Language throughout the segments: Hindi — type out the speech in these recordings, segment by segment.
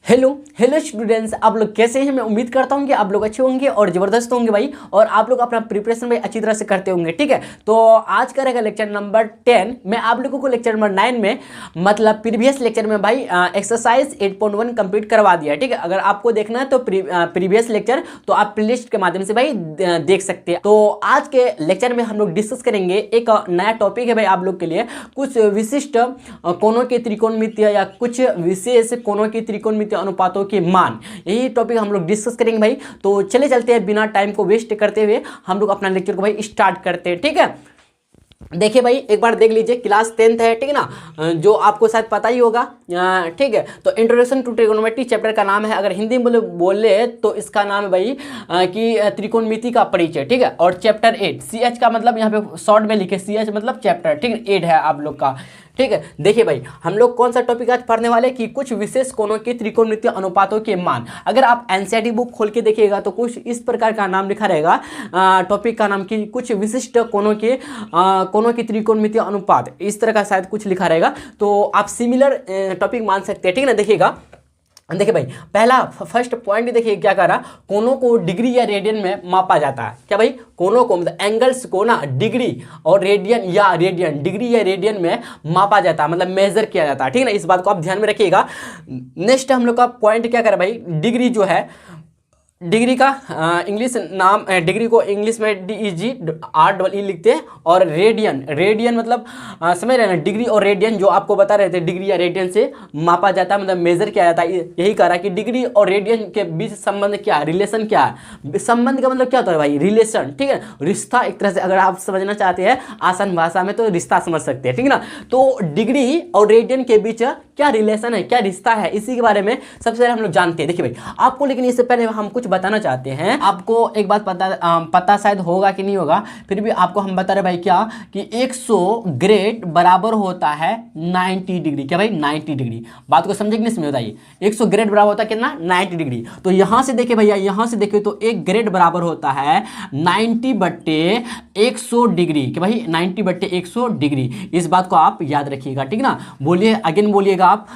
हेलो हेलो स्टूडेंट्स, आप लोग कैसे हैं। मैं उम्मीद करता हूं कि आप लोग अच्छे होंगे और ज़बरदस्त होंगे भाई, और आप लोग अपना प्रिपरेशन भाई अच्छी तरह से करते होंगे। ठीक है, तो आज का रहेगा लेक्चर नंबर 10। मैं आप लोगों को लेक्चर नंबर 9 में मतलब प्रीवियस लेक्चर में भाई एक्सरसाइज 8.1 कंप्लीट करवा दिया है। ठीक है, अगर आपको देखना है तो प्रीवियस लेक्चर तो आप प्लेलिस्ट के माध्यम से भाई देख सकते हैं। तो आज के लेक्चर में हम लोग डिस्कस करेंगे एक नया टॉपिक है भाई आप लोग के लिए, कुछ विशिष्ट कोणों के त्रिकोणमितीय या कुछ विशेष कोणों की त्रिकोणमितीय अनुपातों के मान, यही टॉपिक हम लोग डिस्कस करेंगे भाई। तो चले चलते हैं, बिना टाइम को वेस्ट करते हुए हम लोग अपना लेक्चर को भाई स्टार्ट करते हैं। ठीक है, देखिए भाई एक बार देख लीजिए, क्लास 10th है, ठीक है ना, जो आपको शायद पता ही होगा। ठीक है, तो इंट्रोडक्शन टू ट्रिगोनोमेट्री चैप्टर का नाम है, अगर हिंदी में बोले तो इसका नाम है भाई कि त्रिकोणमिति का परिचय। ठीक है, और चैप्टर 8 CH का मतलब यहाँ पे शॉर्ट में लिखे CH मतलब चैप्टर, ठीक है, 8 है आप लोग का। ठीक है, देखिए भाई हम लोग कौन सा टॉपिक आज पढ़ने वाले कि कुछ विशेष कोणों के त्रिकोणमितीय अनुपातों के मान। अगर आप एनसीईआरटी बुक खोल के देखिएगा तो कुछ इस प्रकार का नाम लिखा रहेगा, टॉपिक का नाम कि कुछ विशिष्ट कोणों के त्रिकोणमितीय अनुपात, इस तरह का शायद कुछ लिखा रहेगा। तो आप सिमिलर टॉपिक मान सकते हैं। ठीक है ना, देखिएगा, देखिए भाई पहला फर्स्ट पॉइंट देखिए क्या कह रहा, कोनों को डिग्री या रेडियन में मापा जाता है। क्या भाई, कोनों को मतलब एंगल्स को ना डिग्री और रेडियन या रेडियन, डिग्री या रेडियन में मापा जाता है, मतलब मेजर किया जाता है। ठीक है ना, इस बात को आप ध्यान में रखिएगा। नेक्स्ट हम लोग का पॉइंट क्या कर रहा है भाई, डिग्री जो है, डिग्री का इंग्लिश नाम, डिग्री को इंग्लिश में DEGREE लिखते हैं, और रेडियन, रेडियन मतलब समझ रहे हैं ना, डिग्री और रेडियन जो आपको बता रहे थे, डिग्री या रेडियन से मापा जाता है, मतलब मेजर किया जाता है। यही कह रहा है कि डिग्री और रेडियन के बीच संबंध क्या है, रिलेशन क्या है। संबंध का मतलब क्या होता है भाई, रिलेशन। ठीक है, रिश्ता एक तरह से अगर आप समझना चाहते हैं आसान भाषा में तो रिश्ता समझ सकते हैं। ठीक है ना, तो डिग्री और रेडियन के बीच क्या रिलेशन है, क्या रिश्ता है, इसी के बारे में सबसे पहले हम लोग जानते हैं। देखिए भाई आपको, लेकिन इससे पहले हम कुछ बताना चाहते हैं आपको। एक बात पता शायद होगा कि नहीं होगा, फिर भी आपको हम बता रहे भाई क्या कि 100 ग्रेड बराबर होता है 90 डिग्री। क्या भाई, 90 डिग्री। बात को समझे कि नहीं समझे बताइए, 100 ग्रेड बराबर होता है कितना, 90 डिग्री। तो यहां से देखिए भैया, यहां से देखिए तो एक ग्रेड बराबर होता है 90/100 डिग्री। कि भाई 90/100 डिग्री, इस बात को आप याद रखिएगा। ठीक ना, बोलिए अगेन, बोलिएगा आप,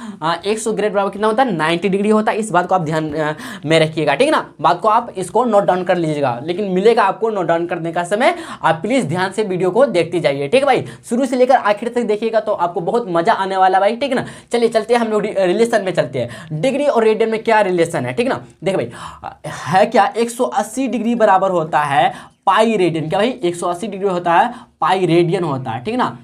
100 ग्रेड बराबर कितना होता है, 90 डिग्री होता है। इस बात को आप ध्यान में रखिएगा। ठीक ना, बात को आप इसको नोट डाउन कर लीजिएगा, लेकिन मिलेगा आपको नोट डाउन करने का समय, आप प्लीज ध्यान से वीडियो को देखते जाइए। ठीक है भाई, शुरू से लेकर आखिर तक देखिएगा तो आपको बहुत मजा आने वाला भाई। ठीक है ना, चलिए चलते हैं, हम लोग रिलेशन में चलते हैं। डिग्री और रेडियन में क्या रिलेशन है, ठीक ना। देखिए भाई है क्या, 180 डिग्री बराबर होता है पाई रेडियन। क्या भाई, 180 डिग्री होता है पाई रेडियन होता है। ठीक ना,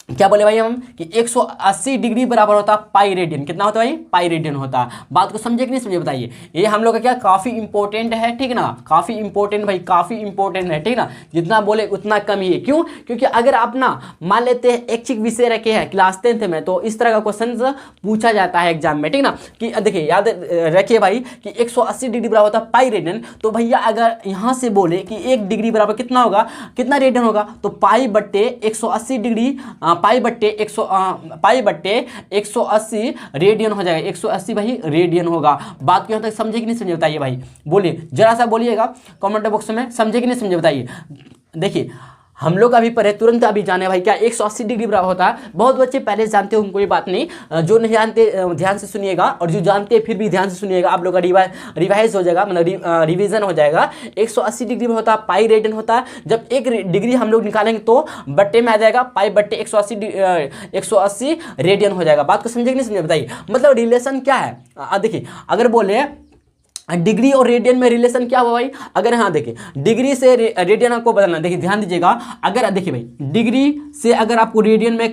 क्या बोले भाई हम कि 180 डिग्री बराबर होता है पाई रेडियन। कितना होता है भाई, पाई रेडियन होता है। बात को समझे कि नहीं समझे बताइए, ये हम लोग का क्या काफी इंपॉर्टेंट है। ठीक ना, काफी इंपॉर्टेंट भाई, काफी इंपॉर्टेंट है। ठीक ना, जितना बोले उतना कम ही है। क्यों, क्योंकि अगर आप ना मान लेते हैं ऐच्छिक विषय रखे हैं क्लास 10th में, तो इस तरह का क्वेश्चन पूछा जाता है एग्जाम में। ठीक ना, कि देखिए याद रखिए भाई कि 180 डिग्री बराबर होता है पाई रेडियन। तो भैया अगर यहाँ से बोले कि 1 डिग्री बराबर कितना होगा, कितना रेडियन होगा, तो पाई बट्टे 180 डिग्री, पाई बट्टे 180 रेडियन हो जाएगा। 180 भाई रेडियन होगा। बात क्यों तक समझे कि नहीं समझे बताइए भाई, बोलिए जरा सा बोलिएगा कमेंट बॉक्स में, समझे कि नहीं समझे बताइए। देखिए हम लोग अभी पढ़े, तुरंत अभी जाने भाई क्या 180 डिग्री बराबर होता है। बहुत बच्चे पहले से जानते हो, कोई बात नहीं, जो नहीं जानते ध्यान से सुनिएगा, और जो जानते हैं फिर भी ध्यान से सुनिएगा, आप लोग का रिवाइज हो जाएगा, मतलब रिवीजन हो जाएगा। 180 डिग्री में होता है पाई रेडियन होता है। जब 1 डिग्री हम लोग निकालेंगे तो बट्टे में आ जाएगा, पाई बट्टे 180 रेडियन हो जाएगा। बात को समझे कि नहीं समझे बताइए, मतलब रिलेशन क्या है। देखिए अगर बोले डिग्री और रेडियन में रिलेशन क्या हुआ भाई, अगर हाँ देखिए डिग्री से रेडियन आपको बदलना, देखिए ध्यान दीजिएगा, अगर देखिए भाई डिग्री से अगर आपको रेडियन में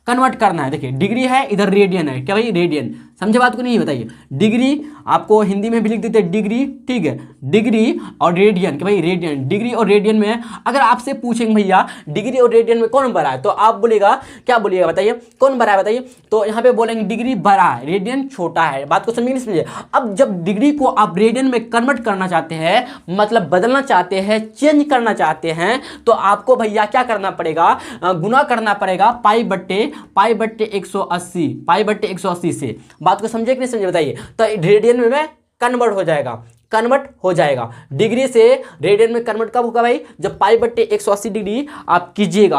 कन्वर्ट करना है, देखिए डिग्री है इधर रेडियन है। क्या भाई, रेडियन, समझे बात को नहीं बताइए। डिग्री आपको हिंदी में भी लिख देते हैं डिग्री, ठीक है, डिग्री और रेडियन। कि भाई रेडियन, डिग्री और रेडियन में अगर आपसे पूछेंगे भैया डिग्री और रेडियन में कौन बड़ा है, तो आप बोलेगा, क्या बोलिएगा बताइए, कौन बड़ा है बताइए। तो यहाँ पे बोलेंगे डिग्री बड़ा है, रेडियन छोटा है। बात को समझे नहीं समझे। अब जब डिग्री को आप रेडियन में कन्वर्ट करना चाहते हैं, मतलब बदलना चाहते हैं, चेंज करना चाहते हैं, तो आपको भैया क्या करना पड़ेगा, गुना करना पड़ेगा पाई बट्टे 180, पाई बट्टे 180 से। बात को समझे कि नहीं समझे बताइए। तो रेडियन में कन्वर्ट हो जाएगा, कन्वर्ट हो जाएगा। डिग्री से रेडियन में कन्वर्ट कब होगा भाई? जब पाई बट्टे 180 डिग्री आप कीजिएगा।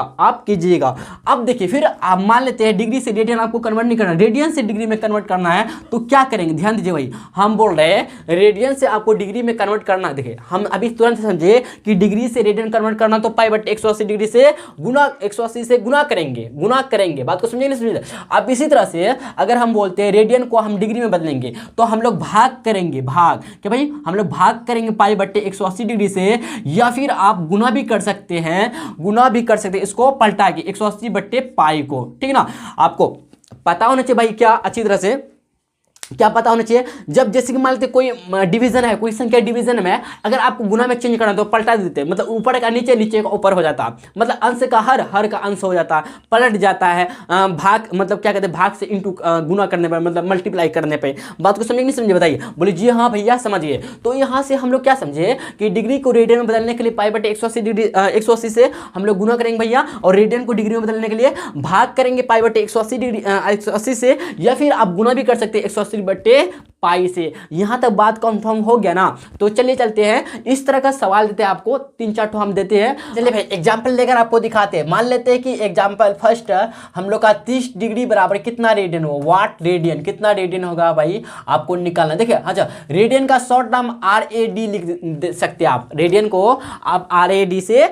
अब देखिए फिर आप मान लेते हैं डिग्री से रेडियन आपको कन्वर्ट नहीं करना, रेडियन से डिग्री में कन्वर्ट करना है, तो क्या करेंगे? ध्यान दीजिए भाई, हम बोल रहे हैं रेडियन से आपको डिग्री में कन्वर्ट करना है। देखिए हम अभी तुरंत समझे कि डिग्री से रेडियन कन्वर्ट करना तो पाई बट्टे 180 डिग्री से गुना 180 से गुना करेंगे। बात को समझे नहीं समझे? अब इसी तरह से अगर हम बोलते हैं रेडियन को हम डिग्री में बदलेंगे तो हम लोग भाग करेंगे, कि भाई हम लोग भाग करेंगे पाई बट्टे 180 डिग्री से, या फिर आप गुना भी कर सकते हैं इसको पलटा के 180 बट्टे पाई को, ठीक है ना। आपको पता होना चाहिए भाई क्या, अच्छी तरह से क्या पता होना चाहिए, जब जैसे कि मान लेते कोई डिवीजन है, कोई संख्या डिवीजन में, अगर आपको गुना में चेंज करना तो पलटा देते हैं, मतलब ऊपर का नीचे, नीचे का ऊपर हो जाता, मतलब अंश का हर का अंश हो जाता, पलट जाता है। भाग मतलब क्या कहते हैं, भाग से इंटू गुना करने पर, मतलब मल्टीप्लाई करने पर। बात को समझे नहीं समझे बताइए? बोले जी हाँ भैया समझिए। तो यहाँ से हम लोग क्या समझे कि डिग्री को रेडियन में बदलने के लिए पाई बटे 180 डिग्री 180 से हम लोग गुना करेंगे भैया, और रेडियन को डिग्री में बदलने के लिए भाग करेंगे पाई बटे 180 डिग्री 180 से, या फिर आप गुना भी कर सकते हैं 180 बट्टे पाई से। यहां तक बात कंफर्म हो गया ना? तो चलिए चलते हैं, इस तरह का सवाल देते हैं आपको, 3-4 ठो हम देते हैं। चलिए भाई एग्जांपल लेकर आपको दिखाते हैं। मान लेते हैं कि एग्जांपल फर्स्ट हम लोग का 30 डिग्री बराबर कितना रेडियन हो, वाट रेडियन, कितना रेडियन होगा भाई आपको निकालना। देखिए अच्छा, रेडियन का शॉर्ट नाम RAD लिख सकते हैं आप, रेडियन को आप RAD से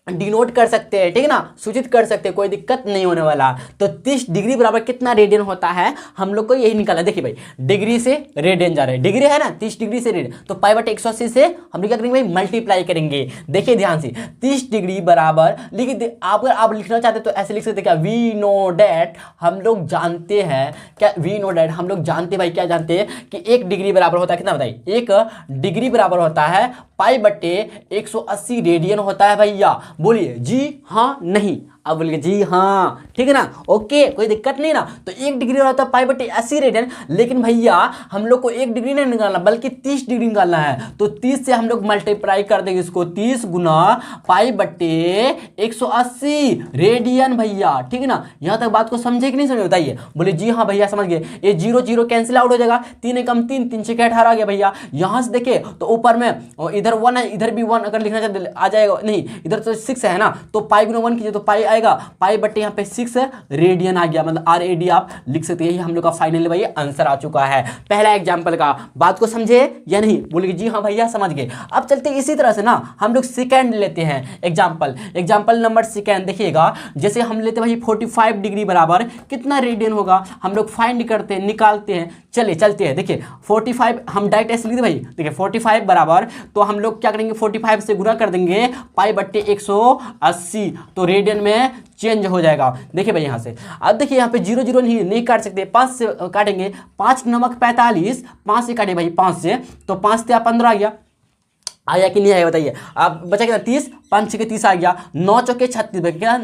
डिनोट कर सकते हैं, ठीक है ना, सूचित कर सकते हैं, कोई दिक्कत नहीं होने वाला। तो 30 डिग्री बराबर कितना रेडियन होता है, हम लोग को यही निकाला। देखिए भाई डिग्री से रेडियन जा रहे हैं, डिग्री है ना, 30 डिग्री से रेडियन, तो पाई बटे 180 से हम लोग क्या करेंगे भाई, मल्टीप्लाई करेंगे। देखिए ध्यान से 30 डिग्री बराबर लिख, अगर आप लिखना चाहते तो ऐसे लिख सकते क्या, वी नो डैट, हम लोग जानते हैं क्या, वी नो डैट हम लोग जानते भाई, क्या जानते हैं कि 1 डिग्री बराबर होता है कितना बताइए, 1 डिग्री बराबर होता है पाई बटे 180 रेडियन होता है भैया। बोलिए जी हाँ नहीं, अब बोलिए जी हाँ, ठीक है ना, ओके, कोई दिक्कत नहीं ना। तो 1 डिग्री होता है पाई बटे 80 रेडियन, लेकिन भैया हम लोग को 1 डिग्री नहीं निकालना बल्कि 30 डिग्री निकालना है। तो 30 से हम लोग मल्टीप्लाई कर देंगे इसको, 30 गुना पाई बटे 180 रेडियन भैया, ठीक है ना। यहाँ तक बात को समझे कि नहीं समझे बताइए? बोले जी हाँ भैया समझ गए। ये 0 0 कैंसिल आउट हो जाएगा, 3 एकम 3, 3 6 18 आ गया भैया। यहाँ से देखे तो ऊपर में इधर 1 है, इधर भी 1 अगर लिखना चाहते आ जाएगा, नहीं इधर तो 6 है ना, तो पाई गुना 1 कीजिए तो पाई आएगा, पाई बट्टे यहाँ पे 6 रेडियन आ गया, मतलब RAD आप लिख सकते हैं। हम लोग का फाइनल भाई आंसर आ चुका है पहला एग्जांपल का। बात को समझे या नहीं? बोलिए जी हाँ भैया समझ गए। अब चलते इसी तरह से ना हम लोग सेकंड लेते हैं एग्जांपल नंबर सेकंड। देखिएगा जैसे हम लेते हैं भाई 45 डिग्री बराबर कितना रेडियन होगा, हम लोग फाइंड करते हैं, निकालते हैं। चलिए चलते हैं, देखिए 45 हम डायरेक्ट ऐसे लिख दे भाई, देखिए 45 बराबर, तो हम लोग क्या करेंगे 45 से गुना कर देंगे पाई बट्टे 180, तो रेडियन में चेंज हो जाएगा। देखिए भाई यहाँ से, अब देखिए यहाँ पे 0 0 नहीं काट सकते, 5 से काटेंगे, 5 नमक 45, 5 से काटे भाई 5 से, तो 5 से 15 आ गया, आया कि नहीं आया बताइए? आप बचा कितना 30, 5 6 30 आ गया, 9 चौके 36 कितना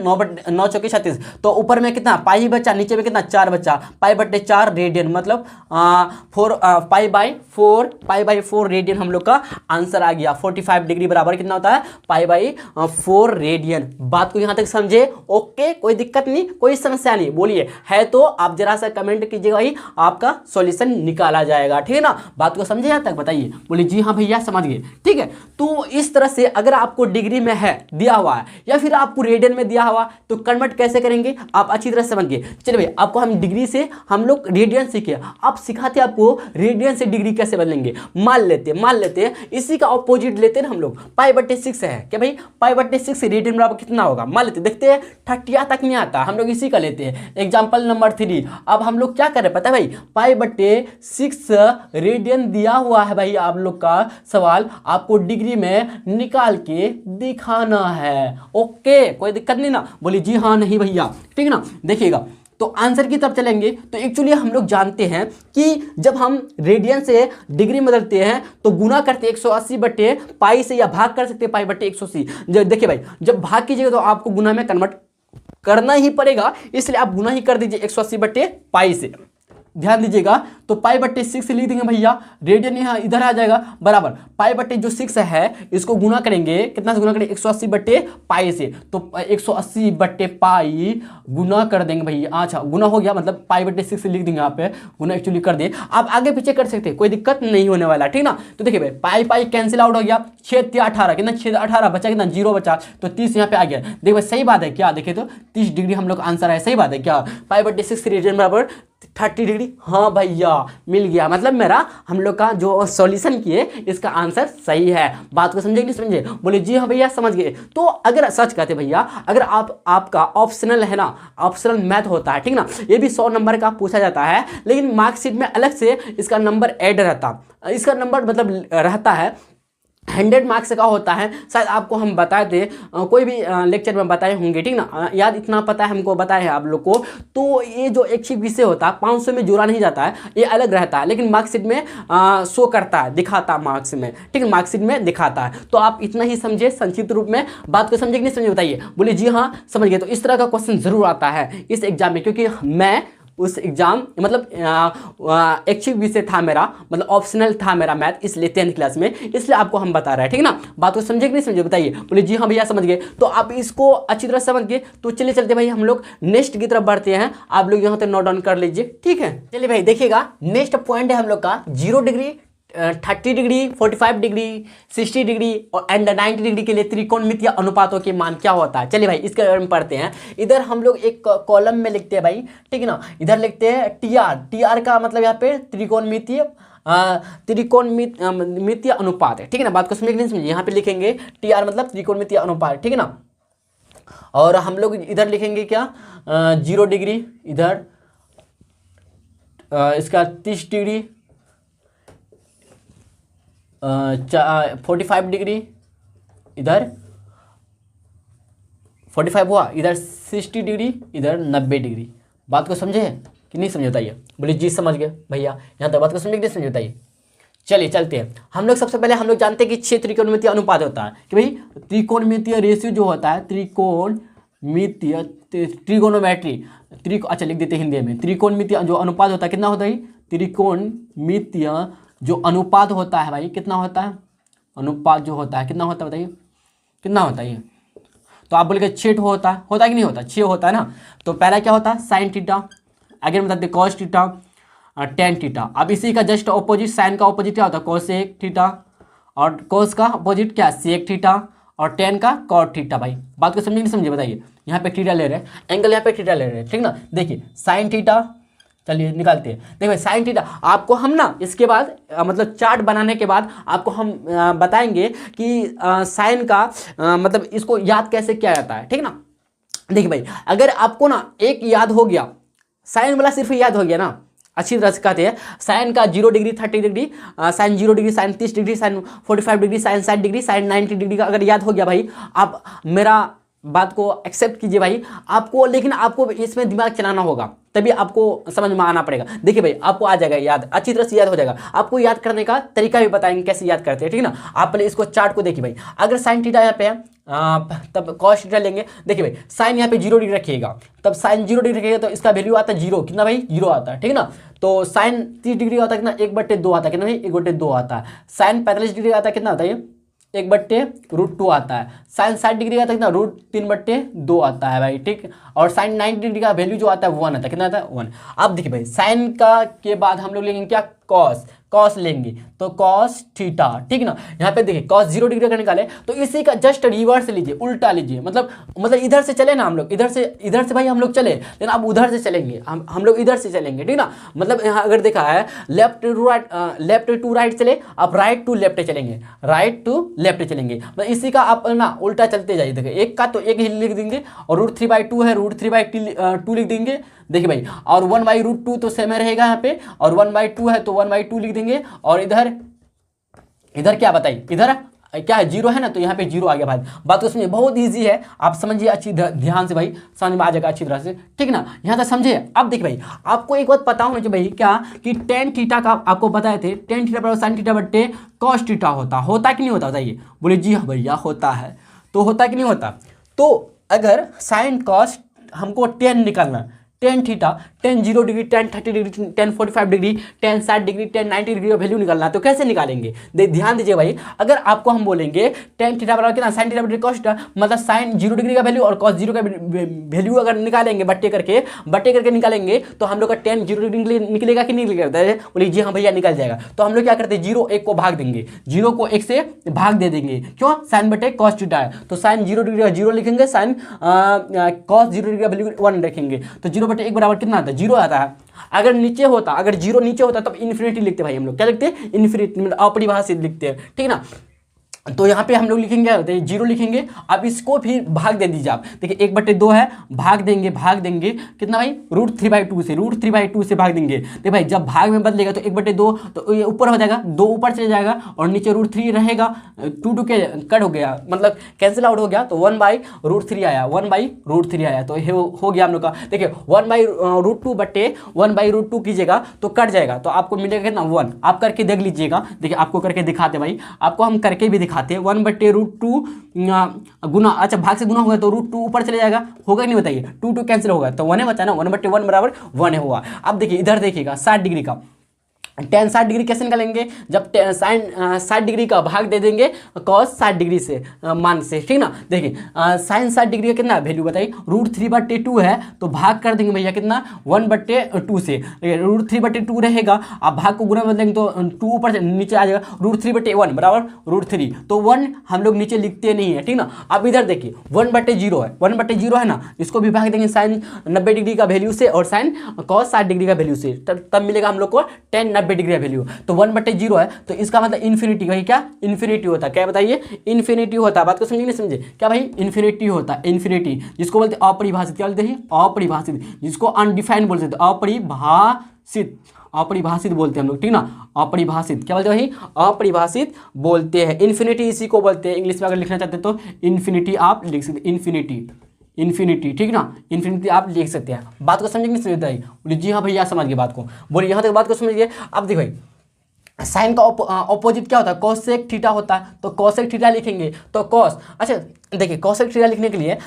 9 चौके 36, तो ऊपर में कितना पाई बचा, नीचे में कितना 4 बचा, पाई बट्टे 4 रेडियन, मतलब 4 पाई बाई 4 रेडियन हम लोग का आंसर आ गया। 45 डिग्री बराबर कितना होता है, पाई बाई 4 रेडियन। बात को यहाँ तक समझे? ओके, कोई दिक्कत नहीं, कोई समस्या नहीं। बोलिए है तो आप जरा सा कमेंट कीजिएगा भाई, आपका सॉल्यूशन निकाला जाएगा, ठीक है ना। बात को समझे यहाँ तक बताइए? बोलिए जी हाँ भैया समझ गए, ठीक है। तो इस तरह से अगर आपको डिग्री में है दिया हुआ है या फिर आपको रेडियन में दिया हुआ, तो कन्वर्ट कैसे करेंगे आप अच्छी तरह से समझ गए। चलिए भाई आपको हम डिग्री से हम लोग रेडियन सीखे, आप सिखाते आपको रेडियन से डिग्री कैसे बदलेंगे। मान लेते इसी का ऑपोजिट लेते हैं हम लोग, पाई बट्टे 6 है क्या भाई, पाई बट्टे 6 रेडियन बराबर कितना होगा, मान लेते देखते हैं 30 तक नहीं आता, हम लोग इसी का लेते हैं एग्जाम्पल नंबर 3। अब हम लोग क्या करें पता है भाई, पाई बट्टे 6 रेडियन दिया हुआ है भाई, आप लोग का सवाल आपको डिग्री में निकाल के दिखाना है। ओके, कोई दिक्कत नहीं ना। बोलिए जी हाँ नहीं भैया, ठीक है ना। देखिएगा तो आंसर की तरफ चलेंगे, तो एक्चुअली हम लोग जानते हैं कि जब हम रेडियन से डिग्री में बदलते हैं तो गुना करते 180 बट्टे पाई से, या भाग कर सकते पाई बट्टे 180। देखिए भाई जब भाग कीजिएगा तो आपको गुना में कन्वर्ट करना ही पड़ेगा, इसलिए आप गुना ही कर दीजिए 180 बट्टे पाई से। ध्यान दीजिएगा, तो पाई बट्टे 6 लिख देंगे भैया, रेडियन यहाँ इधर आ जाएगा बराबर पाई बट्टे जो 6 है इसको गुना करेंगे, कितना से गुना करेंगे 180 बट्टे पाई से, तो 180 बट्टे पाई गुना कर देंगे भैया। अच्छा गुना हो गया, मतलब पाई बट्टे 6 लिख देंगे, यहाँ पे गुना एक्चुअली कर दे, आप आगे पीछे कर सकते हैं, कोई दिक्कत नहीं होने वाला, ठीक ना। तो देखिए भाई पाई पाई कैंसिल आउट हो गया, 6×18 कितना 6×18 बचा, कितना 0 बचा, तो 30 यहाँ पे आ गया। देखिए भाई सही बात है क्या, देखिए तो 30 डिग्री हम लोग आंसर है, सही बात है क्या, पाई बट्टे 6 रेडियन बराबर 30 डिग्री। हाँ भैया मिल गया, मतलब मेरा हम लोग का जो सॉल्यूशन किए इसका आंसर सही है। बात को समझे कि नहीं समझे, बोले जी हाँ भैया समझ गए। तो अगर सच कहते भैया, अगर आपका ऑप्शनल है ना, ऑप्शनल मैथ होता है, ठीक ना, ये भी 100 नंबर का पूछा जाता है, लेकिन मार्कशीट में अलग से इसका नंबर ऐड रहता, इसका नंबर मतलब रहता है 100 मार्क्स का होता है, शायद आपको हम बताए थे, कोई भी लेक्चर में बताए होंगे, ठीक ना, याद इतना पता है हमको, बताया है आप लोग को। तो ये जो एक विषय होता है 500 में जोड़ा नहीं जाता है, ये अलग रहता है, लेकिन मार्कशीट में शो करता है, दिखाता मार्क्स में, ठीक है, मार्कशीट में दिखाता है। तो आप इतना ही समझे, संक्षिप्त रूप में बात को समझे कि नहीं समझे बताइए, बोले जी हाँ समझ गए। तो इस तरह का क्वेश्चन जरूर आता है इस एग्जाम में, क्योंकि मैं उस एग्जाम मतलब ऐच्छिक विषय था मेरा, मतलब ऑप्शनल था मेरा मैथ, इसलिए 10th क्लास में, इसलिए आपको हम बता रहे हैं, ठीक ना। बात को समझे कि नहीं समझे बताइए, बोले जी हाँ भैया समझ गए। तो आप इसको अच्छी तरह समझ गए, तो चलिए चलते भाई हम लोग नेक्स्ट की तरफ बढ़ते हैं, आप लोग यहाँ पे नोट डाउन कर लीजिए, ठीक है। चलिए भाई देखिएगा, नेक्स्ट पॉइंट है हम लोग का 0 डिग्री, 30 डिग्री, 45 डिग्री, 60 डिग्री और एंड 90 डिग्री के लिए त्रिकोणमितीय अनुपातों के मान क्या होता है। चलिए भाई इसके बारे में पढ़ते हैं। इधर हम लोग एक कॉलम में लिखते हैं भाई, ठीक है ना, इधर लिखते हैं टीआर, टीआर का मतलब यहाँ पे त्रिकोणमितीय त्रिकोणमितीय अनुपात है, ठीक है ना। बात को समझिए नहीं समझिए, यहाँ पे लिखेंगे टीआर मतलब त्रिकोणमितीय अनुपात, ठीक है ना। और हम लोग इधर लिखेंगे क्या 0 डिग्री, इधर इसका 30 डिग्री, 45 डिग्री, इधर 45 हुआ, इधर 60 डिग्री, इधर 90 डिग्री। बात को समझे कि नहीं समझे बताइए, बोले जी समझ गए भैया, यहाँ तक बात को समझे कि नहीं समझे बताइए। चलिए चलते हैं, हम लोग सबसे पहले हम लोग जानते हैं कि 6 त्रिकोणमितीय अनुपात होता है, कि भाई त्रिकोणमितीय रेशियो जो होता है, त्रिकोणमितीय ट्रिगोनोमेट्री, अच्छा लिख देते हैं हिंदी में, त्रिकोणमितीय जो अनुपात होता है कितना होता है, त्रिकोणमितीय जो अनुपात होता है भाई कितना होता है, अनुपात जो होता है कितना होता है बताइए, कितना होता है ये। तो आप बोलेंगे 6 होता है कि नहीं होता, 6 होता है ना। तो पहला क्या होता है साइन थीटा, आगे बताते कॉस थीटा, टेन थीटा। अब इसी का जस्ट ऑपोजिट, साइन का ऑपोजिट क्या होता है कोसेक थीटा, और कोस का ऑपोजिट क्या सेक थीटा, और टेन का कॉट थीटा। भाई बात को समझे नहीं समझे बताइए, यहाँ पे थीटा ले रहे हैं, एंगल यहाँ पे थीटा ले रहे हैं, ठीक ना। देखिए साइन थीटा, चलिए निकालते हैं। देखो साइन थीटा आपको हम ना इसके बाद मतलब चार्ट बनाने के बाद आपको हम बताएंगे कि साइन का मतलब इसको याद कैसे किया जाता है, ठीक ना। देखिए भाई अगर आपको ना एक याद हो गया, साइन वाला सिर्फ याद हो गया ना, अच्छी तरह से कहते हैं साइन का 0 degree, 30 degree, sine 0 degree, sine 30 degree, sine 45 degree, sine 60 degree, sine 90 degree का अगर याद हो गया भाई, आप मेरा बात को एक्सेप्ट कीजिए भाई, आपको लेकिन आपको इसमें दिमाग चलाना होगा, तभी आपको समझ में आना पड़ेगा। देखिए भाई आपको आ जाएगा याद, अच्छी तरह से याद हो जाएगा। आपको याद करने का तरीका भी बताएंगे कैसे याद करते हैं, ठीक ना। आप पहले इसको चार्ट को देखिए भाई, अगर साइन थीटा यहाँ पे है तब कॉस थीटा लेंगे। देखिए भाई साइन यहाँ पे 0 डिग्री रखिएगा, तब साइन 0 डिग्री रखिएगा तो इसका वैल्यू आता है 0, कितना भाई 0 आता है, ठीक ना। तो साइन 30 डिग्री आता है कितना 1/2 आता है, कितना भाई 1/2 आता है। साइन 45 डिग्री आता है कितना आता है ये 1/√2 आता है। साइन 60 डिग्री का कितना √3/2 आता है भाई, ठीक। और साइन 90 डिग्री का वैल्यू जो आता है 1 आता है, कितना आता है 1। अब देखिए भाई साइन का के बाद हम लोग लेंगे क्या कॉस, कॉस लेंगे तो कॉस थीटा, ठीक ना। यहाँ पे देखिए कॉस 0 डिग्री का निकाले तो इसी का जस्ट रिवर्स लीजिए, उल्टा लीजिए, मतलब इधर से चले ना हम लोग, इधर से भाई हम लोग चले, लेकिन अब उधर से चलेंगे, हम लोग इधर से चलेंगे, ठीक ना। मतलब यहाँ अगर देखा है लेफ्ट टू राइट चले, आप राइट टू लेफ्ट चलेंगे, राइट टू लेफ्ट चलेंगे, मतलब इसी का आप ना उल्टा चलते जाइए। देखिए एक का तो एक ही लिख देंगे, और √3/2 है √3/2 लिख देंगे। देखिए भाई और 1/√2 तो सेम रहेगा यहाँ पे, और 1/2 है तो 1/2 लिख देंगे। और इधर क्या बताइए, इधर क्या है 0 है ना, तो यहाँ पे 0 आ गया भाई। बात तो समझिए बहुत इजी है, आप समझिए अच्छी ध्यान से भाई, समझ में आ जाएगा अच्छी तरह से, ठीक ना। यहाँ तक समझिए। अब देखिए भाई आपको एक बात पता होना चाहिए भाई, क्या कि टेन थीटा का आपको बताए थे, टेन थीटा बराबर साइन थीटा बट्टे कॉस थीटा होता कि नहीं होता बताइए। बोले जी हाँ भैया होता है, तो होता कि नहीं होता। तो अगर साइन कॉस हमको 10 निकालना, ten ten 0 degree, ten 30 degree, ten 45 degree, ten 60 degree, ten 90 degree का वैल्यू निकालना है तो कैसे निकालेंगे? ध्यान दीजिए भाई, अगर आपको हम बोलेंगे टेन थीटा बराबर कितना, साइन थीटा बटे कॉस थीटा, मतलब साइन 0 डिग्री का वैल्यू और कॉस 0 का वैल्यू अगर निकालेंगे बट्टे करके निकालेंगे तो हम लोग का टेन 0 डिग्री निकलेगा कि नहीं निकलेगा? बोलिए जी हाँ भैया निकल जाएगा। तो हम लोग क्या करते हैं, 0 1 को भाग देंगे, 0 को 1 से भाग दे देंगे, क्यों? साइन बटे कॉस थीटा है तो साइन 0 डिग्री का 0 लिखेंगे, साइन कॉस 0 डिग्री का वैल्यू 1 रखेंगे तो 0 बटे 1 बराबर कितना आता है? 0 आता है। अगर नीचे होता, अगर 0 नीचे होता तब इन्फिनिटी लिखते भाई हम लोग, क्या लिखते हैं? इन्फिनिटी, मतलब अपरिभाषित लिखते हैं, ठीक है ना। तो यहाँ पे हम लोग लिखेंगे क्या होता है, 0 लिखेंगे। अब इसको भी भाग दे दीजिए आप, देखिए 1/2 है, भाग देंगे कितना भाई, √3/2 से, √3/2 से भाग देंगे। देखिए भाई जब भाग में बदलेगा तो 1/2 तो ये ऊपर हो जाएगा, 2 ऊपर चले जाएगा और नीचे √3 रहेगा, 2 के कट हो गया, मतलब कैंसिल आउट हो गया तो 1/√3 आया, 1/√3 आया तो हो गया हम लोग का। देखिए 1/√2 बटे 1/√2 कीजिएगा तो कट जाएगा तो आपको मिलेगा कितना, 1। आप करके देख लीजिएगा, देखिए आपको करके दिखाते भाई, आपको हम करके भी खाते 1/√2 गुना, अच्छा भाग से गुना होगा तो √2 ऊपर चले जाएगा, होगा कि नहीं बताइए, 2 कैंसिल होगा तो 1 बचा ना, 1/1 बराबर 1 हुआ। अब देखिए इधर देखिएगा 60 डिग्री का, टेन 60 डिग्री कैसे निकालेंगे, जब साइन 60 डिग्री का भाग दे देंगे कॉस 60 डिग्री से मान से, ठीक ना। देखिए साइन 60 डिग्री का कितना वैल्यू बताइए, √3/2 है तो भाग कर देंगे भैया कितना, 1/2 से, √3/2 रहेगा, आप भाग को गुना बदलेंगे तो 2 ऊपर नीचे आ जाएगा, √3/1 बराबर √3, तो 1 हम लोग नीचे लिखते नहीं है, ठीक ना। अब इधर देखिए 1/0 है, 1/0 है ना, इसको भी भाग देंगे साइन 90 डिग्री का वैल्यू से और साइन कॉस 60 डिग्री का वैल्यू से, तब मिलेगा हम लोग को टेन 90 डिग्री वैल्यू। तो 1/0 है तो इसका मतलब इन्फिनिटी, भाई क्या इन्फिनिटी होता है, क्या बताइए, इन्फिनिटी होता है। बात को समझे नहीं समझे, क्या भाई इन्फिनिटी होता है, इन्फिनिटी जिसको बोलते हैं अपरिभाषित, क्या बोलते हैं अपरिभाषित, जिसको अनडिफाइंड बोलते हैं अपरिभाषित, अपरिभाषित बोलते हैं हम लोग, ठीक ना, अपरिभाषित क्या बोलते हैं भाई, अपरिभाषित बोलते हैं। इन्फिनिटी इसी को बोलते हैं, इंग्लिश में अगर लिखना चाहते हैं तो इन्फिनिटी आप लिख सकते, इन्फिनिटी, ठीक ना, इन्फिनिटी आप लिख सकते हैं। बात को समझ नहीं समझ भाई, बोलिए जी हाँ भैया समझ गए बात को, बोलिए यहाँ तक बात को समझिए। अब देखो भाई साइन का ऑपोजिट क्या होता है, कोसेक थीटा होता है, तो कोसेक थीटा लिखेंगे तो कॉस, अच्छा देखिए कोसेक थीटा लिखने के लिए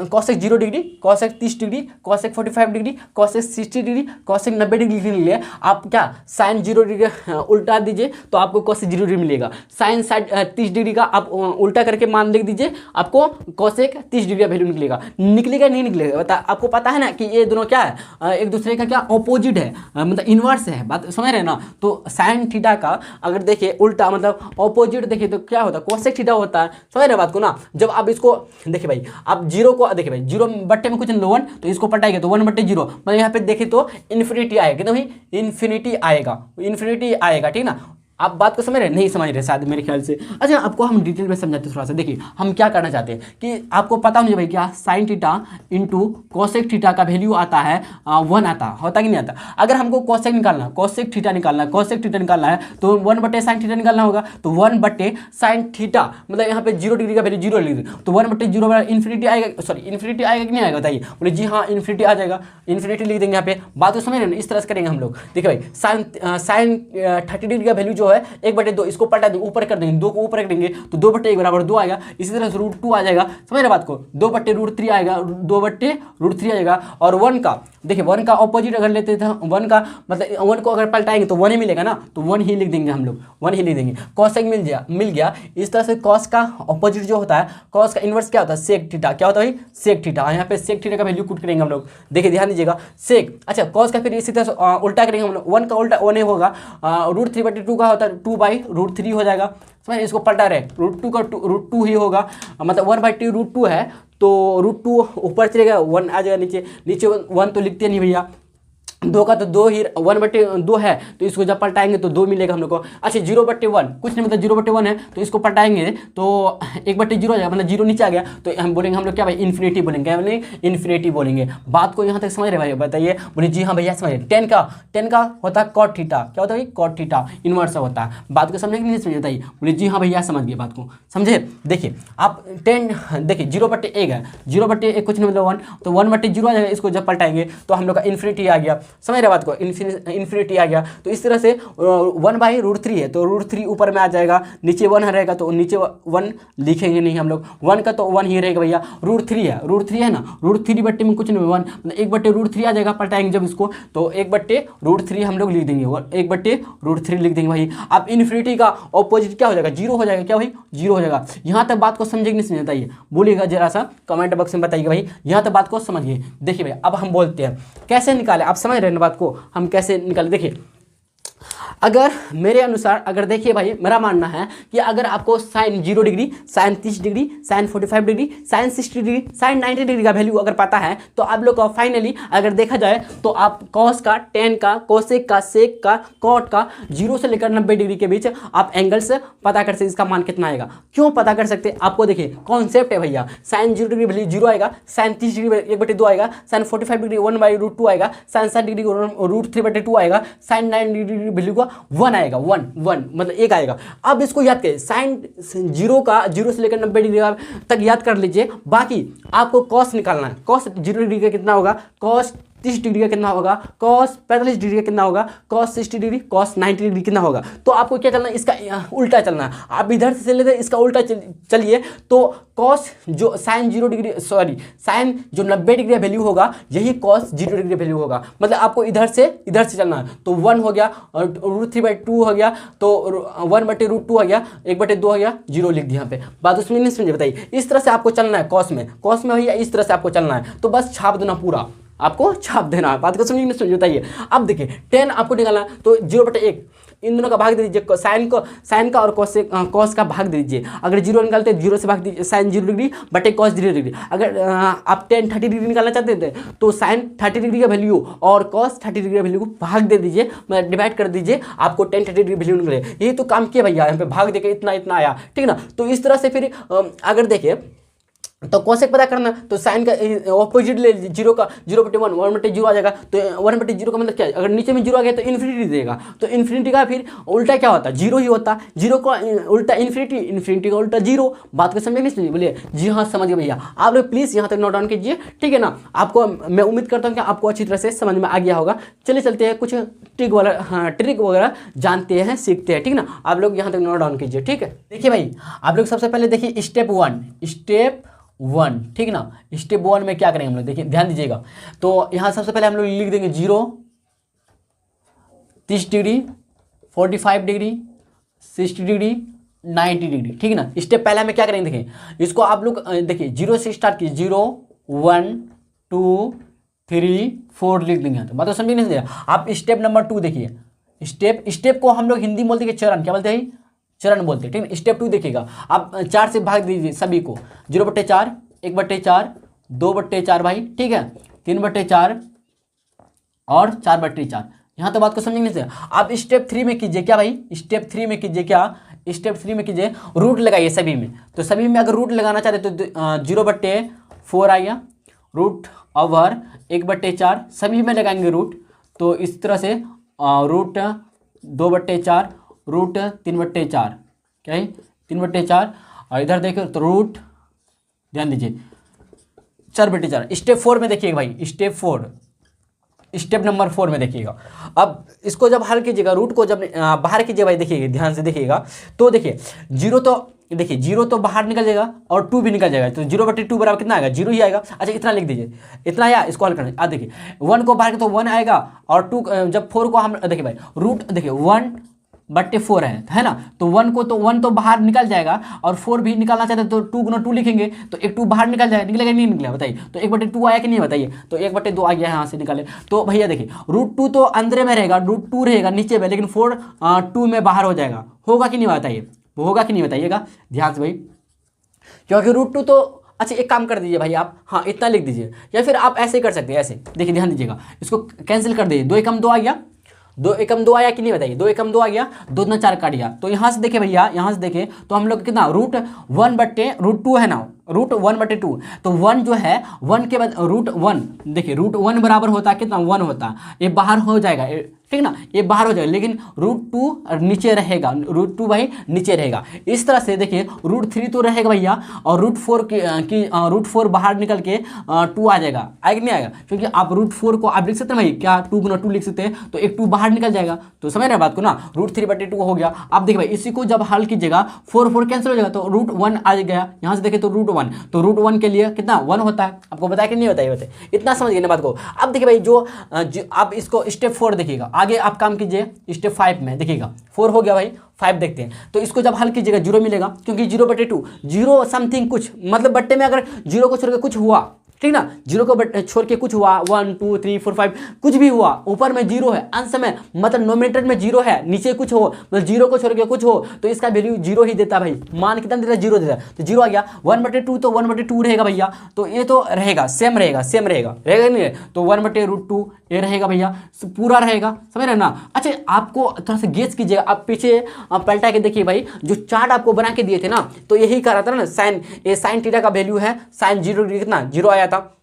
cosec 0 degree, cosec 30 degree, cosec 45 degree, cosec 60 degree, cosec 90 degree लिखने के लिए आप क्या साइन 0 डिग्री उल्टा दीजिए तो आपको कोसेक 0 डिग्री मिलेगा। साइन 30 डिग्री का आप उल्टा करके मान लिख दीजिए, आपको कोसेक 30 डिग्री का वैल्यू निकलेगा नहीं निकलेगा, बता आपको पता है ना कि ये दोनों क्या है, एक दूसरे का क्या ऑपोजिट है, मतलब इन्वर्स है, बात समझ रहे ना। तो साइन थीटा का अगर देखिए उल्टा मतलब ऑपोजिट देखिए तो क्या होता है, कोसेक थीटा होता है, समझ रहे बात को ना। जब आप इसको देखिए भाई, आप 0 को देखिए भाई, 0 बट्टे में कुछ नहीं 1 तो इसको पटाएंगे तो 1/0, मतलब यहाँ पे देखें तो इन्फिनिटी आएगा, कितना भाई इन्फिनिटी आएगा, ठीक ना। आप बात को समझ रहे नहीं समझ रहे शायद मेरे ख्याल से। अच्छा आपको हम डिटेल में समझाते थोड़ा सा, देखिए हम क्या करना चाहते हैं कि आपको पता होना भाई क्या sine theta into cosec theta का वैल्यू आता है 1 होता कि नहीं आता। अगर हमको कोसेक निकालना, कोसेक थीटा निकालना है तो 1/sin थीटा निकालना होगा, तो 1/sin थीटा मतलब यहाँ पे 0 डिग्री का वैल्यू 0 लिख दें तो 1/0 इन्फिनिटी आएगा, सॉरी इन्फिनिटी आएगा कि नहीं आएगा बताइए, बोले जी हाँ इन्फिनिटी आ जाएगा, इन्फिनिटी लिख देंगे यहाँ पे। बात को समझ रहे हैं, इस तरह से करेंगे हम लोग। देखिए भाई साइन 30 डिग्री का वैल्यू जो है 1/2, इसको पलटा देंगे ऊपर कर देंगे, 2 को ऊपर रख देंगे तो 2/1 बराबर 2 आएगा। इसी तरह से √2 आ जाएगा, समझ रहे बात को, 2/√3 आएगा, 2/√3 आएगा। और 1 का देखिए 1 का ऑपोजिट अगर लेते थे 1 का मतलब 1 को अगर पलटाएंगे तो 1 ही मिलेगा ना, तो 1 ही लिख देंगे हम लोग, 1 ही लिख देंगे। कॉसेक मिल गया। इस तरह से कॉस का ऑपोजिट जो होता है, कॉस का इनवर्स क्या होता है सेक थीटा, क्या होता है भाई सेक थीटा। यहाँ पे सेक थीटा का वैल्यू पुट करेंगे हम लोग, देखिए ध्यान दीजिएगा सेक। अच्छा कॉस का फिर इसी तरह से उल्टा करेंगे हम लोग, 1 का उल्टा 1 होगा, √3/2 का होता है 2/√3 हो जाएगा, समझ इसको पलटा रहे √2 का √2 ही होगा, मतलब 1/2 है तो √2 ऊपर चलेगा 1 आ जाएगा, नीचे 1 तो लिखते नहीं भैया, 2 का तो 2 ही 1/2 है तो इसको जब पलटाएंगे तो 2 मिलेगा हम लोग को। अच्छा 0/1 कुछ नहीं मतलब 0/1 है तो इसको पलटाएंगे तो 1/0 आ जाएगा, मतलब 0 नीचे आ गया तो हम बोलेंगे हम लोग क्या भाई इन्फिनिटी बोलेंगे, क्या बोलेंगे इन्फिनिटी बोलेंगे। बात को यहाँ तक समझ रहे भाई, बताइए बोले जी हाँ भैया समझ रहे। 10 का होता है कॉट थीटा, क्या होता है भाई कॉट थीटा इनवर्स होता है। बात को समझने के लिए समझ बताइए, बोले जी हाँ भैया समझ गए बात को, समझे। देखिए आप 10 देखिए 0/1 है, 0/1 कुछ नहीं मतलब 1 तो 1/0 आ जाएगा, इसको जब पलटाएंगे तो हम लोग का इन्फिनिटी आ गया। समझ रहे बात को, इन्फिनिटी आ गया। तो इस तरह से 1/√3 है तो √3 ऊपर में आ जाएगा, नीचे 1 रहेगा तो नीचे 1 लिखेंगे नहीं हम लोग, 1 का तो 1 ही रहेगा भैया। √3 है ना, √3 बट्टे में कुछ नहीं 1 मतलब 1/√3 आ जाएगा, पलटाएंगे जब इसको तो 1/√3 हम लोग लिख देंगे, 1/√3 लिख देंगे भाई। अब इन्फिनिटी का ऑपोजिट क्या हो जाएगा, जीरो हो जाएगा। क्या भाई, जीरो हो जाएगा। यहाँ तक बात को समझेंगे नहीं समझे बताइए, बोलिएगा जरा सा कमेंट बॉक्स में बताइए भाई, यहाँ तक बात को समझिए। देखिए भाई अब हम बोलते हैं कैसे निकाले, आप समझ रहे हैं ना बात को, हम कैसे निकाले। देखिए अगर मेरे अनुसार, अगर देखिए भाई मेरा मानना है कि अगर आपको sine 0 degree, sine 30 degree, sine 45 degree, sine 60 degree, sine 90 degree का वैल्यू अगर पता है तो आप लोग का फाइनली अगर देखा जाए तो आप कॉस का, टेन का, कोसेक का, सेक का, कॉट का 0 से लेकर 90 डिग्री के बीच आप एंगल्स पता कर सकते, इसका मान कितना आएगा। क्यों पता कर सकते आपको, देखिए कॉन्सेप्ट है भैया, साइन 0 डिग्री वैल्यू 0 आएगा, साइन 30 डिग्री 1/2 आएगा, साइन 45 डिग्री 1/√2 आएगा, साइन 60 डिग्री √3/2 आएगा, साइन 90 डिग्री वैल्यू का 1 आएगा, 1 मतलब 1 आएगा। अब इसको याद करें, साइन 0 से लेकर 90 डिग्री तक याद कर लीजिए। बाकी आपको कॉस निकालना है, कॉस 0 डिग्री का कितना होगा, कॉस 30 डिग्री का कितना होगा, कॉस 45 डिग्री का कितना होगा, कॉस 60 डिग्री, कॉस 90 डिग्री कितना होगा। तो आपको क्या चलना है, इसका उल्टा चलना है। आप इधर से चले इसका उल्टा चलिए तो कॉस जो साइन 0 डिग्री साइन जो 90 डिग्री वैल्यू होगा यही कॉस 0 डिग्री वैल्यू होगा। मतलब आपको इधर से चलना है। तो 1 हो गया और √3/2 हो गया तो 1/√2 हो गया, 1/2 हो गया, 0 लिख दिया यहाँ पे। बात उसमें नहीं समझे बताइए। इस तरह से आपको चलना है कॉस में भैया, इस तरह से आपको चलना है। तो बस छाप देना, पूरा आपको छाप देना है। बात को समझिए, समझ बताइए। अब देखिए 10 आपको निकालना है तो 0/1 इन दोनों का भाग दे दीजिए, साइन का और कॉस का भाग दे दीजिए। अगर 0 निकालते हैं 0 से भाग दीजिए, साइन 0 डिग्री बटे कॉस 0 डिग्री। अगर आप 10 30 डिग्री निकालना चाहते थे तो साइन 30 डिग्री का वैल्यू और कॉस 30 डिग्री का वैल्यू को भाग दे दीजिए, मतलब डिवाइड कर दीजिए, आपको 10 30 डिग्री वैल्यू निकले। यही तो काम किया भैया, यहाँ पे भाग देकर इतना आया, ठीक ना। तो इस तरह से फिर अगर देखिए तो कोसेक पता करना, तो साइन का ऑपोजिट ले लीजिए, 0 का 0/1 1/0 आ जाएगा। तो 1/0 का मतलब क्या है, अगर नीचे में 0 आ गया तो इन्फिनिटी देगा। तो इन्फिनिटी का फिर उल्टा क्या होता है, 0 ही होता। 0 का उल्टा इन्फिनिटी का उल्टा 0। बात को समझे नहीं समझिए, बोलिए जी हाँ समझिए भैया। आप लोग प्लीज़ यहाँ तक नोट डाउन कीजिए, ठीक है ना। आपको मैं उम्मीद करता हूँ कि आपको अच्छी तरह से समझ में आ गया होगा। चलिए चलते हैं, कुछ ट्रिक वगैरह जानते हैं, सीखते हैं, ठीक ना। आप लोग यहाँ तक नोट डाउन कीजिए, ठीक है। देखिए भाई आप लोग सबसे पहले देखिए स्टेप 1, ठीक ना। स्टेप 1 में क्या करेंगे हम लोग, देखिए ध्यान दीजिएगा। तो यहां सबसे पहले हम लोग लिख देंगे 0 30 डिग्री 45 डिग्री 60 डिग्री 90 डिग्री, ठीक है ना। स्टेप पहला में क्या करेंगे, देखिए इसको आप लोग देखिए 0 से स्टार्ट कीजिए, 0 1 2 3 4 लिख देंगे। तो मतलब समझिए नहीं, आप स्टेप नंबर 2 देखिए। स्टेप को हम लोग हिंदी में बोलते हैं चरण, क्या बोलते हैं, चरण बोलते हैं, ठीक है। स्टेप 2 देखिएगा, आप 4 से भाग दीजिए सभी को, 0/4 1/4 2/4 भाई, ठीक है, 3/4 और 4/4। यहाँ तो बात को समझेंगे से। आप स्टेप 3 में कीजिए क्या भाई, स्टेप 3 में कीजिए क्या, स्टेप 3 में कीजिए रूट लगाइए सभी में। तो सभी में अगर रूट लगाना चाहते तो 0/4 आ गया, रूट ओवर 1/4 सभी में लगाएंगे रूट। तो इस तरह से रूट 2/4 रूट 3/4, क्या है 3/4, और इधर देखो तो रूट, ध्यान दीजिए 4/4। स्टेप 4 में देखिएगा भाई, स्टेप नंबर 4 में देखिएगा। अब इसको जब हल कीजिएगा, रूट को जब बाहर कीजिए भाई, देखिएगा ध्यान से देखिएगा। तो देखिए 0 तो बाहर निकल जाएगा और 2 भी निकल जाएगा। तो 0/2 बराबर कितना आएगा, 0 ही आएगा। अच्छा इतना लिख दीजिए, इतना आया, इसको हल करना। देखिए 1 को बाहर तो 1 आएगा और 2 जब 4 को हम देखिए भाई रूट देखिए 1/4 है ना। तो 1 तो बाहर निकल जाएगा और 4 भी निकालना चाहते तो 2 × 2 लिखेंगे, तो एक 2 बाहर निकलेगा नहीं निकलेगा बताइए। तो 1/2 आया कि नहीं बताइए, तो 1/2 आ गया यहाँ से निकाले। तो भैया देखिए √2 तो अंदर में रहेगा, √2 रहेगा नीचे में, लेकिन 4 2 में बाहर हो जाएगा। होगा कि नहीं बताइए, होगा कि नहीं बताइएगा ध्यान से भाई, क्योंकि √2 तो अच्छा एक काम कर दीजिए भाई आप, हाँ इतना लिख दीजिए, या फिर आप ऐसे कर सकते हैं, ऐसे देखिए ध्यान दीजिएगा, इसको कैंसिल कर दीजिए। 2 एकम 2 आ गया, 2 एकम 2 आया कि नहीं बताइए, 2 एकम 2 आ गया, 2 दूना 4 काट गया। तो यहाँ से देखे भैया, यहाँ से देखे तो हम लोग कितना √1/√2 है ना, √1/2। तो 1 जो है 1 के बाद √1 देखिए √1 बराबर होता है कितना, 1 होता है, ये बाहर हो जाएगा, ठीक ना, ये बाहर हो जाएगा, लेकिन √2 नीचे रहेगा, √2 भाई नीचे रहेगा। इस तरह से देखिए √3 तो रहेगा भैया, और √4 बाहर निकल के 2 आ जाएगा, आएगा नहीं आएगा, क्योंकि आप √4 को आप लिख सकते हैं भाई क्या 2 गुना 2 लिख सकते हैं, तो एक 2 बाहर निकल जाएगा। तो समझ रहे बात को ना, √3/2 हो गया। अब देखिए भाई इसी को जब हल कीजिएगा 4 कैंसिल हो जाएगा, तो √1 आ गया, यहाँ से देखें तो √1, तो √1 के लिए कितना 1 होता है, आपको बताया कि नहीं होता है, इतना समझ गए ना बात को। अब देखिए भाई जो आप इसको स्टेप 4 देखिएगा, आगे आप काम कीजिए स्टेप 5 में, देखिएगा 4 हो गया भाई, 5 देखते हैं। तो इसको जब हल कीजिएगा 0 मिलेगा, क्योंकि 0/2 0 समथिंग कुछ, मतलब बट्टे में अगर 0 को छोड़ के कुछ हुआ, ठीक ना, 0 को छोड़ के कुछ हुआ, 1 2 3 4 5 कुछ भी हुआ, ऊपर में 0 है, अंश में मतलब नोमिनेटर में 0 है, नीचे कुछ हो, मतलब 0 को छोड़ के कुछ हो, तो इसका वैल्यू 0 ही देता भाई। मान कितना देता है, 0 देता है, तो 0 आ गया। 1/2 तो 1/2 रहेगा भैया, तो ये तो रहेगा, सेम रहेगा नहीं है, तो 1/√2 ये रहेगा भैया, पूरा रहेगा, समझ रहे ना। अच्छा आपको थोड़ा सा गेस कीजिएगा, आप पीछे पलटा के देखिए भाई, जो चार्ट आपको बना के दिए थे ना, तो यही कह रहा था ना, साइन थीटा का वैल्यू है, साइन 0 डिग्री कितना 0 आया था,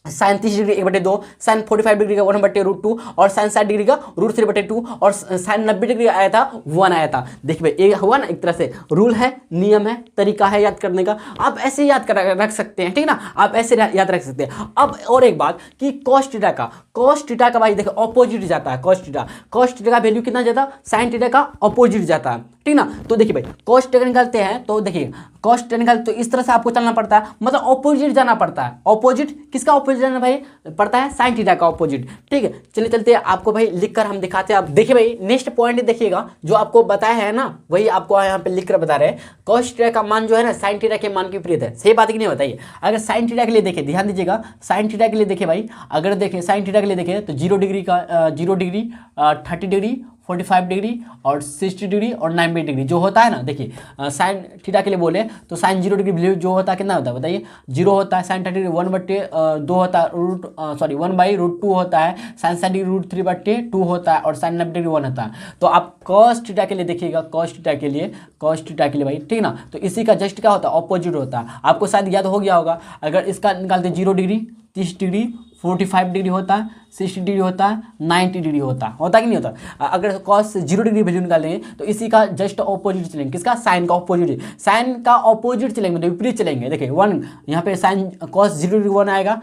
साइन 30 डिग्री 1/2, साइन 45 डिग्री का 1/√2, और साइन 60 डिग्री का √3/2, और साइन 90 डिग्री आया था 1 आया था। देखिए भाई ये हुआ ना, एक तरह से रूल है, नियम है, तरीका है याद करने का, आप ऐसे याद कर रख सकते हैं, ठीक ना, आप ऐसे याद रख सकते हैं। अब और एक बात कि cos थीटा का भाई देखो ऑपोजिट जाता है, cos थीटा का वैल्यू कितना जाता है, साइन थीटा का ऑपोजिट जाता है, ठीक ना। तो देखिए भाई cos थीटा निकालते हैं, तो देखिए cos थीटा निकाल, तो इस तरह से आपको चलना पड़ता है, मतलब ऑपोजिट जाना पड़ता है। ऑपोजिट किसका ऑपोजिट जाना भाई पड़ता है, साइन थीटा का ऑपोजिट, ठीक है। चलिए चलते हैं, आपको भाई लिखकर हम दिखाते हैं। आप देखिए भाई नेक्स्ट पॉइंट देखिएगा, जो आपको बताया है ना वही आपको यहाँ पे लिखकर बता रहे हैं। cos थीटा का मान जो है ना साइन थीटा के मान के विपरीत है, सही बात कि नहीं बताइए। अगर साइन थीटा के लिए देखें, ध्यान दीजिएगा, साइन थीटा के लिए देखिए भाई, अगर देखें साइन थीटा के लिए देखें तो 0 डिग्री का 0 डिग्री 30 डिग्री 45 डिग्री और 60 डिग्री और 90 डिग्री जो होता है ना, देखिए साइन थीटा के लिए बोले तो साइन 0 डिग्री वैल्यू जो होता है कितना होता है बताइए, 0 होता है। साइन 30 डिग्री 1/2 होता है, 1/√2 होता है। साइन 60 डिग्री √3/2 होता है, और साइन 90 डिग्री 1 होता है। तो आप cos थीटा के लिए देखिएगा, cos थीटा के लिए भाई, ठीक ना, तो इसी का जस्ट क्या होता है, ऑपोजिट होता है। आपको शायद याद हो गया होगा, अगर इसका निकालते 0 डिग्री 30 डिग्री 45 डिग्री होता है, 60 डिग्री होता है, 90 डिग्री होता कि नहीं होता। अगर cos 0 डिग्री वैल्यू निकालेंगे तो इसी का जस्ट ऑपोजिट चलेंगे, किसका, साइन का ऑपोजिट चलेंगे, मतलब विपरीत चलेंगे। देखिए 1 यहाँ पे साइन cos 0 डिग्री 1 आएगा,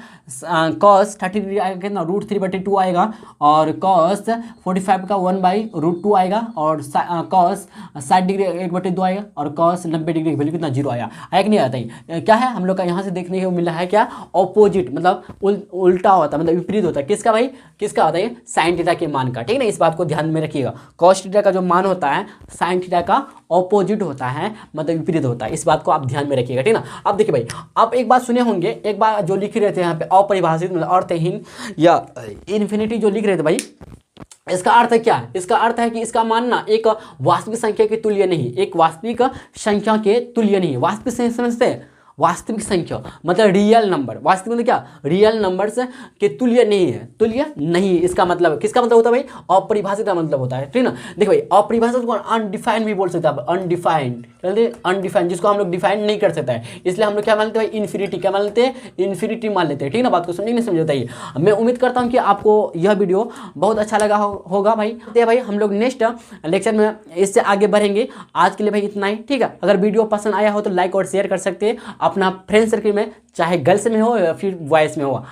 cos 30 डिग्री आएगा कितना √3/2 आएगा, और cos 45 का 1/√2 आएगा, और cos 60 डिग्री 1/2 आएगा, और cos 90 डिग्री वैल्यू कितना 0 आया कि नहीं आता है। क्या है हम लोग का यहाँ से देखने को मिला है, क्या ऑपोजिट, मतलब उल्टा होता है, मतलब विपरीत होता है। किसका भाई, किसका होता है, साइन थीटा के मान का, ठीक है ना। इस बात को ध्यान में रखिएगा, cos थीटा का जो मान होता है साइन थीटा का ऑपोजिट होता है, मतलब विपरीत होता है। इस बात को आप ध्यान में रखिएगा, ठीक ना। अब देखिए भाई, आप एक बात सुने होंगे, एक बार जो लिख रहे थे यहाँ पे अपरिभाषित, मतलब अर्थहीन या इन्फिनिटी जो लिख रहे थे भाई, इसका अर्थ है क्या, इसका अर्थ है कि इसका मान ना एक वास्तविक संख्या के तुल्य नहीं, एक वास्तविक संख्या के तुल्य नहीं। वास्तविक संख्या समझते हैं, वास्तविक संख्या मतलब रियल नंबर, वास्तविक मतलब क्या, रियल नंबर्स के तुल्य नहीं है, तुल्य नहीं। इसका मतलब किसका मतलब होता है भाई, अपरिभाषित का मतलब होता है, ठीक ना। देखो भाई अपरिभाषित को अनडिफाइंड भी बोल सकते हैं, अनडिफाइंड अनडिफाइंड जिसको हम लोग डिफाइन नहीं कर सकते हैं, इसलिए हम लोग क्या मान लेते हैं भाई, इन्फिनिटी, क्या मान लेते हैं, इन्फिनिटी मान लेते हैं, ठीक ना। बात को समझिए नहीं समझ बताइए। मैं उम्मीद करता हूँ कि आपको यह वीडियो बहुत अच्छा लगा होगा भाई। तो भाई हम लोग नेक्स्ट लेक्चर में इससे आगे बढ़ेंगे। आज के लिए भाई इतना ही, ठीक है। अगर वीडियो पसंद आया हो तो लाइक और शेयर कर सकते हैं अपना फ्रेंड सर्किल में, चाहे गर्ल्स में हो या फिर बॉयज़ में हो।